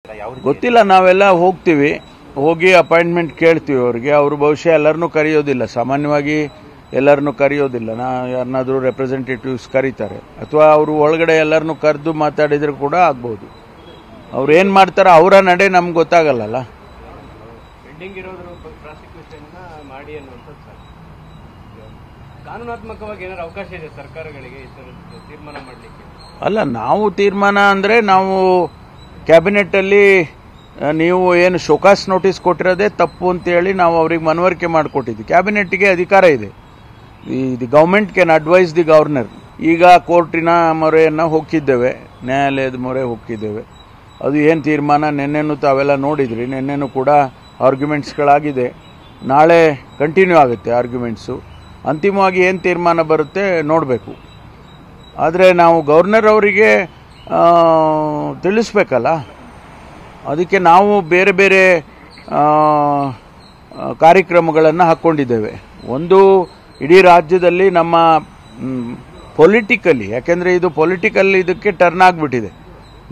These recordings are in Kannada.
ಗೊತ್ತಿಲ್ಲ, ನಾವೆಲ್ಲ ಹೋಗ್ತೀವಿ, ಹೋಗಿ ಅಪಾಯಿಂಟ್ಮೆಂಟ್ ಕೇಳ್ತೀವಿ ಅವರಿಗೆ. ಅವರು ಬಹುಶಃ ಎಲ್ಲರನ್ನೂ ಕರೆಯೋದಿಲ್ಲ, ಸಾಮಾನ್ಯವಾಗಿ ಎಲ್ಲರನ್ನೂ ಕರೆಯೋದಿಲ್ಲ. ಯಾರನ್ನಾದರೂ ರೆಪ್ರೆಸೆಂಟೇಟಿವ್ಸ್ ಕರೀತಾರೆ, ಅಥವಾ ಅವರು ಒಳಗಡೆ ಎಲ್ಲರನ್ನೂ ಕರೆದು ಮಾತಾಡಿದ್ರೆ ಕೂಡ ಆಗ್ಬೋದು. ಅವ್ರು ಏನು ಮಾಡ್ತಾರೋ ಅವರ ನಡೆ ನಮ್ಗೆ ಗೊತ್ತಾಗಲ್ಲ. ಪೆಂಡಿಂಗ್ ಇರೋದ್ರ ಪ್ರಾಸಿಕ್ಯೂಷನ್ ಮಾಡಿ ಅನ್ನುವಂಥದ್ದು ಸರ್. ಕಾನೂನಾತ್ಮಕವಾಗಿ ಏನಾದ್ರು ಅವಕಾಶ ಇದೆ ಸರ್ಕಾರಗಳಿಗೆ ಈ ಥರ ತೀರ್ಮಾನ ಮಾಡಲಿಕ್ಕೆ? ಅಲ್ಲ, ನಾವು ತೀರ್ಮಾನ ಅಂದರೆ ನಾವು ಕ್ಯಾಬಿನೆಟ್ಟಲ್ಲಿ ನೀವು ಏನು ಶೋಕಾಸ್ ನೋಟಿಸ್ ಕೊಟ್ಟಿರೋದೇ ತಪ್ಪು ಅಂತೇಳಿ ನಾವು ಅವ್ರಿಗೆ ಮನವರಿಕೆ ಮಾಡಿಕೊಟ್ಟಿದ್ವಿ. ಕ್ಯಾಬಿನೆಟ್ಗೆ ಅಧಿಕಾರ ಇದೆ. The government can advise the governor. ಈಗ ಕೋರ್ಟಿನ ಮೊರೆಯನ್ನು ಹೋಗಿದ್ದೇವೆ, ನ್ಯಾಯಾಲಯದ ಮೊರೆ ಹೋಗಿದ್ದೇವೆ. ಅದು ಏನು ತೀರ್ಮಾನ ನಿನ್ನೆನೂ ತಾವೆಲ್ಲ ನೋಡಿದ್ರಿ. ನಿನ್ನೆನೂ ಕೂಡ ಆರ್ಗ್ಯುಮೆಂಟ್ಸ್ಗಳಾಗಿದೆ, ನಾಳೆ ಕಂಟಿನ್ಯೂ ಆಗುತ್ತೆ ಆರ್ಗ್ಯುಮೆಂಟ್ಸು. ಅಂತಿಮವಾಗಿ ಏನು ತೀರ್ಮಾನ ಬರುತ್ತೆ ನೋಡಬೇಕು. ಆದರೆ ನಾವು ಗವರ್ನರ್ ಅವರಿಗೆ ತಿಳಿಸ್ಬೇಕಲ್ಲ, ಅದಕ್ಕೆ ನಾವು ಬೇರೆ ಬೇರೆ ಕಾರ್ಯಕ್ರಮಗಳನ್ನು ಹಾಕ್ಕೊಂಡಿದ್ದೇವೆ. ಒಂದು, ಇಡೀ ರಾಜ್ಯದಲ್ಲಿ ನಮ್ಮ ಪೊಲಿಟಿಕಲಿ, ಯಾಕೆಂದರೆ ಇದು ಪೊಲಿಟಿಕಲ್ ಇದಕ್ಕೆ ಟರ್ನ್ ಆಗಿಬಿಟ್ಟಿದೆ.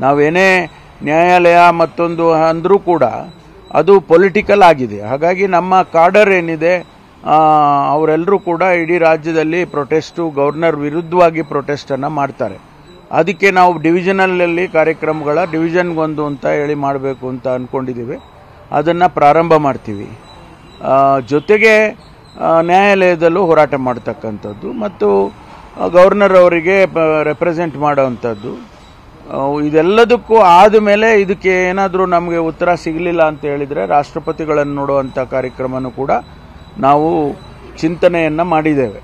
ನಾವೇನೇ ನ್ಯಾಯಾಲಯ ಮತ್ತೊಂದು ಅಂದರೂ ಕೂಡ ಅದು ಪೊಲಿಟಿಕಲ್ ಆಗಿದೆ. ಹಾಗಾಗಿ ನಮ್ಮ ಕಾಡರ್ ಏನಿದೆ ಅವರೆಲ್ಲರೂ ಕೂಡ ಇಡೀ ರಾಜ್ಯದಲ್ಲಿ ಪ್ರೊಟೆಸ್ಟು, ಗವರ್ನರ್ ವಿರುದ್ಧವಾಗಿ ಪ್ರೊಟೆಸ್ಟನ್ನು ಮಾಡ್ತಾರೆ. ಅದಕ್ಕೆ ನಾವು ಡಿವಿಷನಲ್ಲಲ್ಲಿ ಕಾರ್ಯಕ್ರಮಗಳ ಡಿವಿಷನ್ಗೊಂದು ಅಂತ ಹೇಳಿ ಮಾಡಬೇಕು ಅಂತ ಅಂದ್ಕೊಂಡಿದ್ದೀವಿ. ಅದನ್ನು ಪ್ರಾರಂಭ ಮಾಡ್ತೀವಿ. ಜೊತೆಗೆ ನ್ಯಾಯಾಲಯದಲ್ಲೂ ಹೋರಾಟ ಮಾಡ್ತಕ್ಕಂಥದ್ದು ಮತ್ತು ಗವರ್ನರ್ ಅವರಿಗೆ ರೆಪ್ರೆಸೆಂಟ್ ಮಾಡೋವಂಥದ್ದು. ಇದೆಲ್ಲದಕ್ಕೂ ಆದಮೇಲೆ ಇದಕ್ಕೆ ಏನಾದರೂ ನಮಗೆ ಉತ್ತರ ಸಿಗಲಿಲ್ಲ ಅಂತ ಹೇಳಿದರೆ ರಾಷ್ಟ್ರಪತಿಗಳನ್ನು ನೋಡುವಂಥ ಕಾರ್ಯಕ್ರಮನೂ ಕೂಡ ನಾವು ಚಿಂತನೆಯನ್ನು ಮಾಡಿದ್ದೇವೆ.